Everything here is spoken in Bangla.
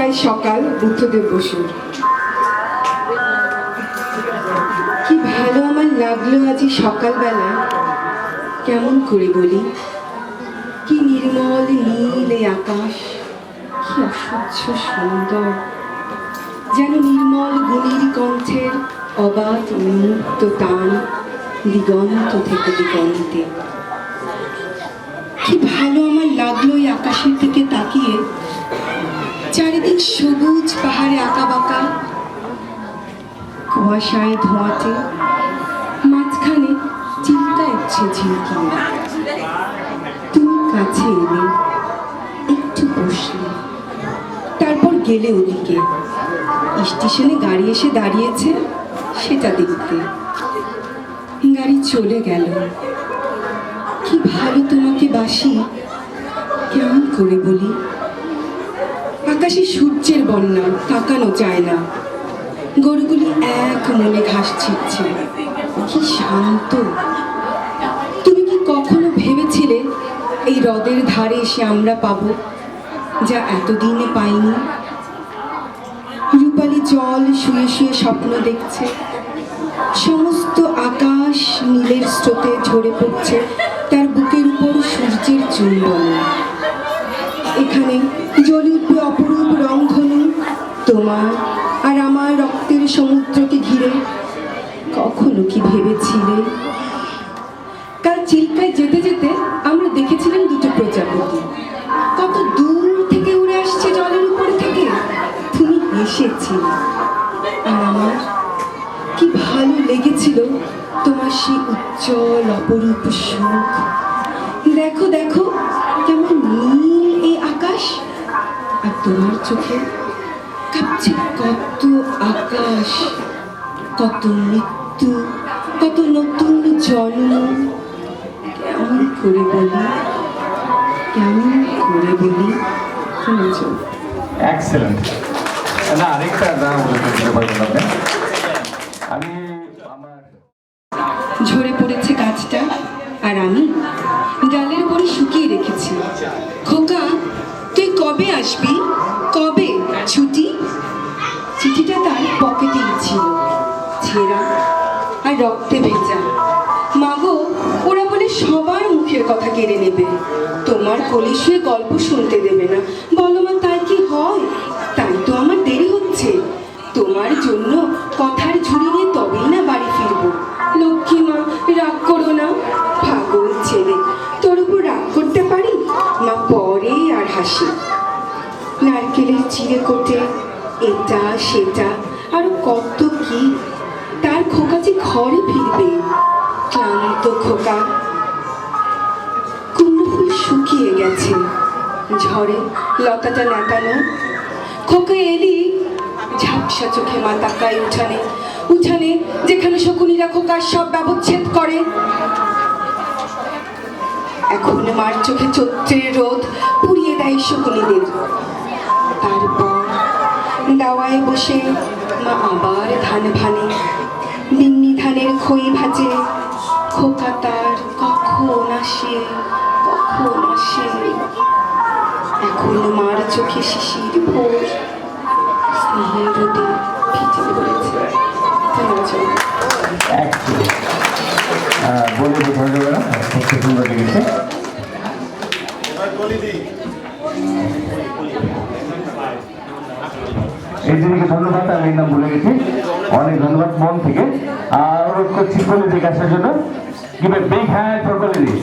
তাই সকাল বুদ্ধদেব বসুর। কি ভালো আমার লাগলো আজি সকালবেলা, কেমন করে বলি। কি নির্মল নীল এই আকাশ, কি অসহ্য সুন্দর, যেন নির্মল গুণীর কণ্ঠের অবাধ উন্মুক্ত টান দিগন্ত থেকে দিগন্তে। কি ভালো আমার লাগলো এই আকাশের দিকে তাকিয়ে, চারিদিক সবুজ পাহাড়ে আঁকা বাঁকা, কুয়াশায় ধোঁয়াটে, মাঝখানে চিল্কা উঠছে ঝিলকিয়ে। তুমি কাছে এলে, একটু বসলে, তারপর গেলে ওদিকে। স্টেশনে গাড়ি এসে দাঁড়িয়েছে, সেটা দেখতে। গাড়ি চলে গেল। কি ভালো তোমাকে বাসি, কেমন করে বলি। আকাশে সূর্যের বন্যা, তাকানো যায় না। গরুগুলি এক মনে ঘাস ছিটছে, কি শান্ত। তুমি কি কখনো ভেবেছিলে এই হ্রদের ধারে এসে আমরা পাবো যা এতদিনে পাইনি? রূপালী জল শুয়ে শুয়ে স্বপ্ন দেখছে, সমস্ত আকাশ নীলের স্রোতে ঝরে পড়ছে তার বুকের উপর সূর্যের চুম্বন। এখানে জ্বলে উঠবে অপরূপ রংধনু, তোমার আর আমার রক্তের সমুদ্রকে ঘিরে। কখনো কি ভেবেছিলে? কাল চিল্কায় যেতে যেতে আমরা দেখেছিলাম দুটো প্রজাপতি, কত দূর থেকে উড়ে আসছে জলের উপর থেকে। তুমি এসেছিলে, আর আমার কি ভালো লেগেছিল তোমার সেই উজ্জ্বল অপরূপ সুখ। দেখো দেখো কেমন নীল এই আকাশ, আর তোমার চোখে কাঁপছে কত আকাশ, কত মৃত্যু, কত নতুন জন্ম। কেমন করে বলি, কেমন করে বলি। শুনেছ? এক্সেলেন্ট। না, আরেকটা না বলে দিতে পারবেন আপনি। আমি আমার ঝরে পড়েছে গাছটা, আর আমি ডালের উপরে শুকিয়ে রেখেছি। খোকা, তুই কবে আসবি? কবে ছুটি? চিঠিটা তার পকেটেই ছিল, ছেঁড়া আর রক্তে ভেজা। মাগো, ওরা বলে সবার মুখের কথা কেড়ে নেবে, তোমার কোলে শুয়ে গল্প শুনতে দেবে না। বলো মা, তাই কি হয়? তাই তো আমার দেরি হচ্ছে। তোমার জন্য কথার ঝুড়ি নিয়ে তবেই না বাড়ি ফিরবো। লক্ষ্মী মা, রাগ করো না। পাগল ছেলে, তোর উপর রাগ করতে পারি? মা পরে আর হাসি। নারকেলের চিড়ে কোটে, এটা সেটা আরো কত কি। তার খোকা যে ঘরে ফিরবে, ক্লান্ত খোকা। কুমড়ো ফুল শুকিয়ে গেছে, ঝড়ে লতাটা নেতানো। খোকা এলি, ঝাপসা চোখে মা তাকায় উঠানে, উঠানে যেখানে শকুনিরা খোকার সব ব্যবচ্ছেদ করে। এখন মার চোখে চৈত্রের রোদ পুড়িয়ে দেয় শকুনিদের। তারপর দাওয়ায় বসে মা আবার ধান ভানে, নিম্নি ধানের খই ভাজে। খোকা তার কখন আসে, কখন আসে। এখন মার চোখে শিশির ভোর, স্নেহের রোদে ভিজে পড়েছে। বলে বোঝানো যাবে না, খুব সুন্দর লেগেছে। এই জন্য ধন্যবাদ, আমি নাম ভুলে গেছি। অনেক ধন্যবাদ মন থেকে। আর অনুরোধ করছি কলিদি আসার জন্য। Give a big hand for কলিদি।